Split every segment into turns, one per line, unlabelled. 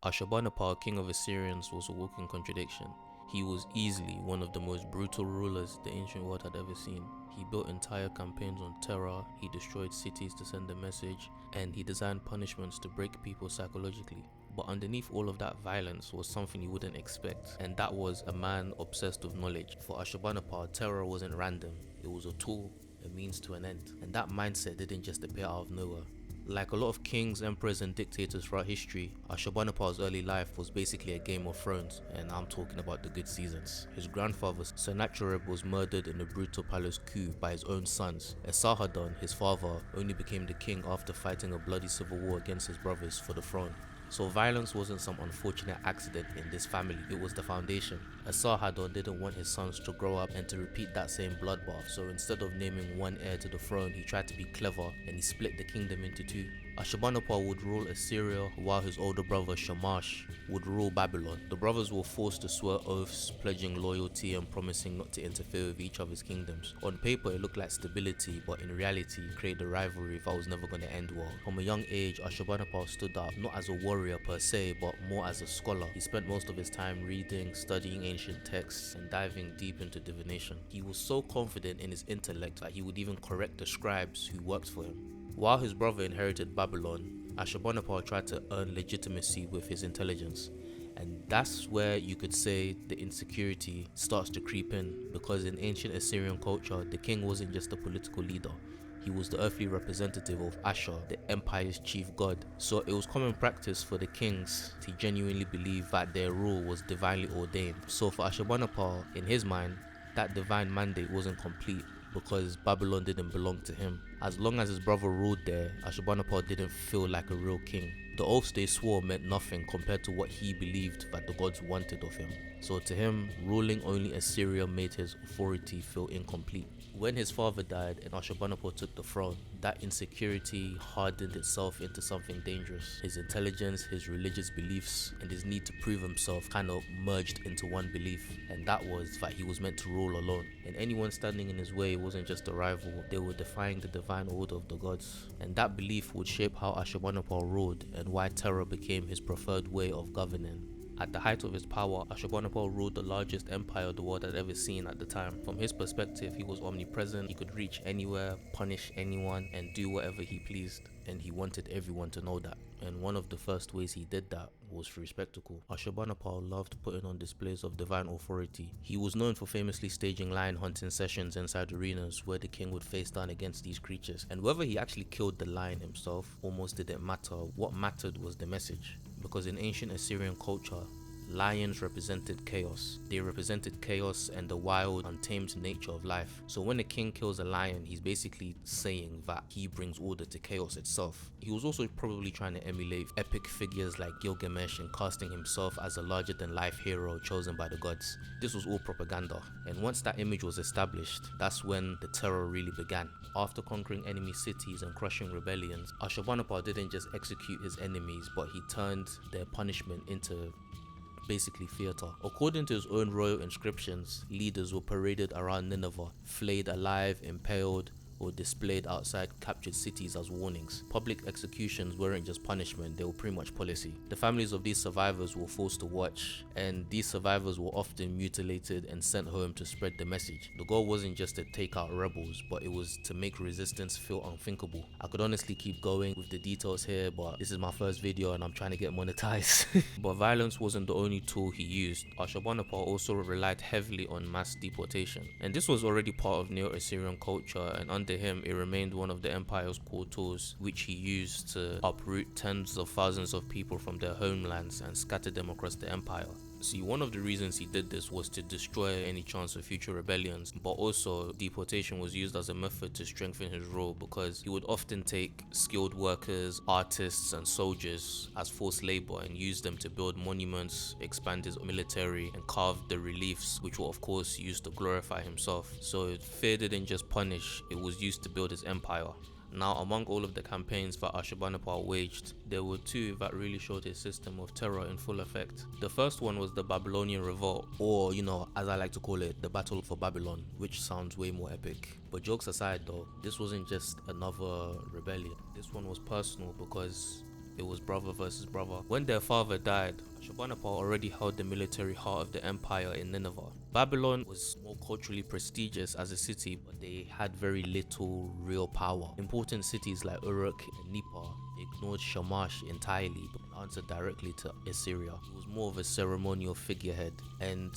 Ashurbanipal, king of Assyrians, was a walking contradiction. He was easily one of the most brutal rulers the ancient world had ever seen. He built entire campaigns on terror, he destroyed cities to send a message, and he designed punishments to break people psychologically. But underneath all of that violence was something you wouldn't expect, and that was a man obsessed with knowledge. For Ashurbanipal, terror wasn't random, it was a tool, a means to an end. And that mindset didn't just appear out of nowhere. Like a lot of kings, emperors and dictators throughout history, Ashurbanipal's early life was basically a Game of Thrones, and I'm talking about the good seasons. His grandfather Sennacherib was murdered in a brutal palace coup by his own sons. Esarhaddon, his father, only became the king after fighting a bloody civil war against his brothers for the throne. So violence wasn't some unfortunate accident in this family, it was the foundation. Esarhaddon didn't want his sons to grow up and to repeat that same bloodbath, so instead of naming one heir to the throne, he tried to be clever and he split the kingdom into two. Ashurbanipal would rule Assyria while his older brother Shamash would rule Babylon. The brothers were forced to swear oaths, pledging loyalty and promising not to interfere with each other's kingdoms. On paper it looked like stability, but in reality it created a rivalry that was never going to end well. From a young age, Ashurbanipal stood out not as a warrior per se, but more as a scholar. He spent most of his time reading, studying ancient texts, and diving deep into divination. He was so confident in his intellect that he would even correct the scribes who worked for him. While his brother inherited Babylon, Ashurbanipal tried to earn legitimacy with his intelligence. And that's where you could say the insecurity starts to creep in, because in ancient Assyrian culture, the king wasn't just a political leader. He was the earthly representative of Ashur, the empire's chief god. So it was common practice for the kings to genuinely believe that their rule was divinely ordained. So for Ashurbanipal, in his mind, that divine mandate wasn't complete because Babylon didn't belong to him. As long as his brother ruled there, Ashurbanipal didn't feel like a real king. The oaths they swore meant nothing compared to what he believed that the gods wanted of him. So to him, ruling only Assyria made his authority feel incomplete. When his father died and Ashurbanipal took the throne, that insecurity hardened itself into something dangerous. His intelligence, his religious beliefs, and his need to prove himself kind of merged into one belief, and that was that he was meant to rule alone. And anyone standing in his way wasn't just a rival, they were defying the divine order of the gods. And that belief would shape how Ashurbanipal ruled and why terror became his preferred way of governing. At the height of his power, Ashurbanipal ruled the largest empire the world had ever seen at the time. From his perspective, he was omnipresent, he could reach anywhere, punish anyone, and do whatever he pleased. And he wanted everyone to know that. And one of the first ways he did that was through spectacle. Ashurbanipal loved putting on displays of divine authority. He was known for famously staging lion hunting sessions inside arenas where the king would face down against these creatures. And whether he actually killed the lion himself almost didn't matter. What mattered was the message. Because in ancient Assyrian culture, lions represented chaos. They represented chaos and the wild, untamed nature of life. So when a king kills a lion, he's basically saying that he brings order to chaos itself. He was also probably trying to emulate epic figures like Gilgamesh and casting himself as a larger-than-life hero chosen by the gods. This was all propaganda, and once that image was established, that's when the terror really began. After conquering enemy cities and crushing rebellions, Ashurbanipal didn't just execute his enemies, but he turned their punishment into basically theatre. According to his own royal inscriptions, leaders were paraded around Nineveh, flayed alive, impaled, or displayed outside captured cities as warnings. Public executions weren't just punishment, they were pretty much policy. The families of these survivors were forced to watch, and these survivors were often mutilated and sent home to spread the message. The goal wasn't just to take out rebels, but it was to make resistance feel unthinkable. I could honestly keep going with the details here, but this is my first video and I'm trying to get monetized. But violence wasn't the only tool he used. Ashurbanipal also relied heavily on mass deportation, and this was already part of Neo-Assyrian culture, and under him it remained one of the empire's core tools, which he used to uproot tens of thousands of people from their homelands and scatter them across the empire. See, one of the reasons he did this was to destroy any chance of future rebellions, but also deportation was used as a method to strengthen his role, because he would often take skilled workers, artists and soldiers as forced labor and use them to build monuments, expand his military, and carve the reliefs, which were of course used to glorify himself. So fear didn't just punish, it was used to build his empire. Now, among all of the campaigns that Ashurbanipal waged, there were two that really showed his system of terror in full effect. The first one was the Babylonian Revolt, or as I like to call it, the Battle for Babylon, which sounds way more epic. But jokes aside though, this wasn't just another rebellion. This one was personal because it was brother versus brother. When their father died, Ashurbanipal already held the military heart of the empire in Nineveh. Babylon was more culturally prestigious as a city, but they had very little real power. Important cities like Uruk and Nippur ignored Shamash entirely but answered directly to Assyria. He was more of a ceremonial figurehead, and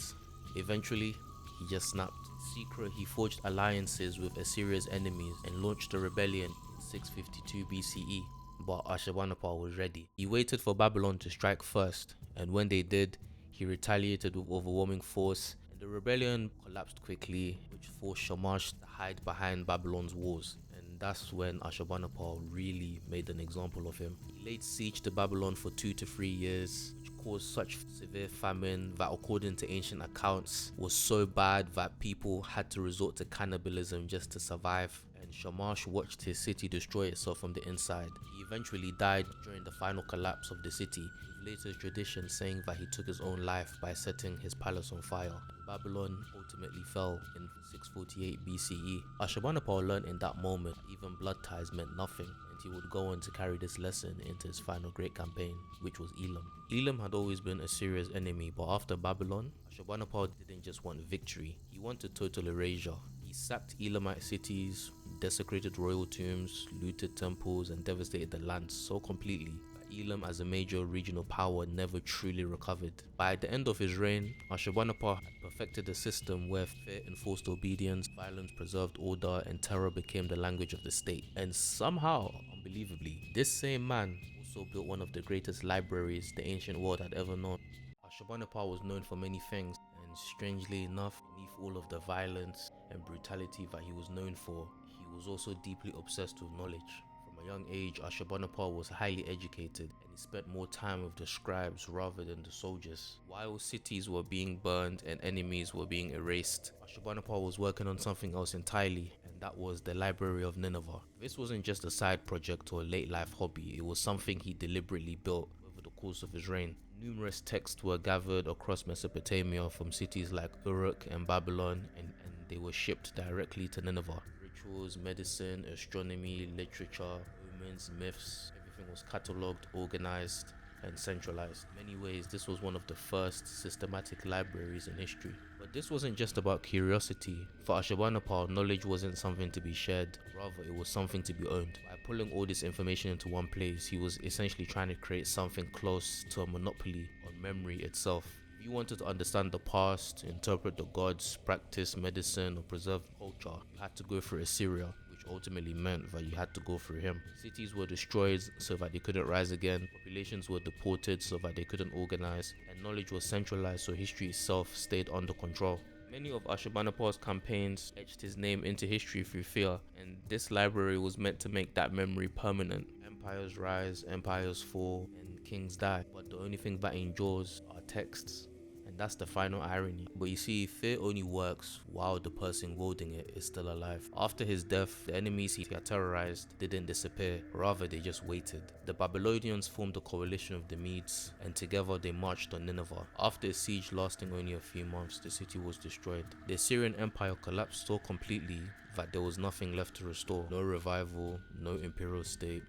eventually he just snapped. In secret, he forged alliances with Assyria's enemies and launched a rebellion in 652 BCE. But Ashurbanipal was ready. He waited for Babylon to strike first, and when they did, he retaliated with overwhelming force, and the rebellion collapsed quickly, which forced Shamash to hide behind Babylon's walls. And that's when Ashurbanipal really made an example of him. He laid siege to Babylon for 2 to 3 years, which caused such severe famine that, according to ancient accounts, was so bad that people had to resort to cannibalism just to survive. And Shamash watched his city destroy itself from the inside. He eventually died during the final collapse of the city, with later tradition saying that he took his own life by setting his palace on fire. And Babylon ultimately fell in 648 BCE. Ashurbanipal learned in that moment that even blood ties meant nothing, and he would go on to carry this lesson into his final great campaign, which was Elam. Elam had always been Assyria's enemy, but after Babylon, Ashurbanipal didn't just want victory, he wanted total erasure. He sacked Elamite cities, desecrated royal tombs, looted temples, and devastated the land so completely that Elam, as a major regional power, never truly recovered. By the end of his reign, Ashurbanipal had perfected a system where fear enforced obedience, violence preserved order, and terror became the language of the state. And somehow, unbelievably, this same man also built one of the greatest libraries the ancient world had ever known. Ashurbanipal was known for many things, and strangely enough, beneath all of the violence and brutality that he was known for, he was also deeply obsessed with knowledge. From a young age, Ashurbanipal was highly educated, and he spent more time with the scribes rather than the soldiers. While cities were being burned and enemies were being erased, Ashurbanipal was working on something else entirely, and that was the Library of Nineveh. This wasn't just a side project or a late life hobby, it was something he deliberately built over the course of his reign. Numerous texts were gathered across Mesopotamia from cities like Uruk and Babylon, and they were shipped directly to Nineveh. Rituals, medicine, astronomy, literature, omens, myths, everything was catalogued, organized, and centralized. In many ways, this was one of the first systematic libraries in history. But this wasn't just about curiosity. For Ashurbanipal, knowledge wasn't something to be shared, rather it was something to be owned. By pulling all this information into one place, he was essentially trying to create something close to a monopoly on memory itself. If you wanted to understand the past, interpret the gods, practice medicine, or preserve culture, you had to go through Assyria, which ultimately meant that you had to go through him. Cities were destroyed so that they couldn't rise again, populations were deported so that they couldn't organize, and knowledge was centralized so history itself stayed under control. Many of Ashurbanipal's campaigns etched his name into history through fear, and this library was meant to make that memory permanent. Empires rise, empires fall, and kings die, but the only thing that endures are texts. And that's the final irony. But you see, fear only works while the person wielding it is still alive. After his death, the enemies he had terrorized didn't disappear, rather they just waited. The Babylonians formed a coalition of the Medes, and together they marched on Nineveh. After a siege lasting only a few months, the city was destroyed. The Assyrian Empire collapsed so completely that there was nothing left to restore. No revival, no imperial state,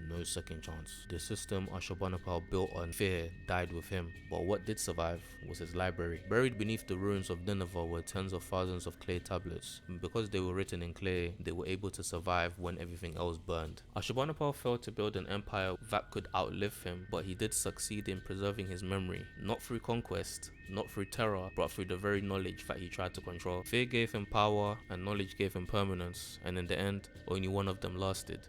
no second chance. The system Ashurbanipal built on fear died with him, but what did survive was his library. Buried beneath the ruins of Nineveh were tens of thousands of clay tablets, and because they were written in clay, they were able to survive when everything else burned. Ashurbanipal failed to build an empire that could outlive him, but he did succeed in preserving his memory, not through conquest, not through terror, but through the very knowledge that he tried to control. Fear gave him power, and knowledge gave him permanence, and in the end, only one of them lasted.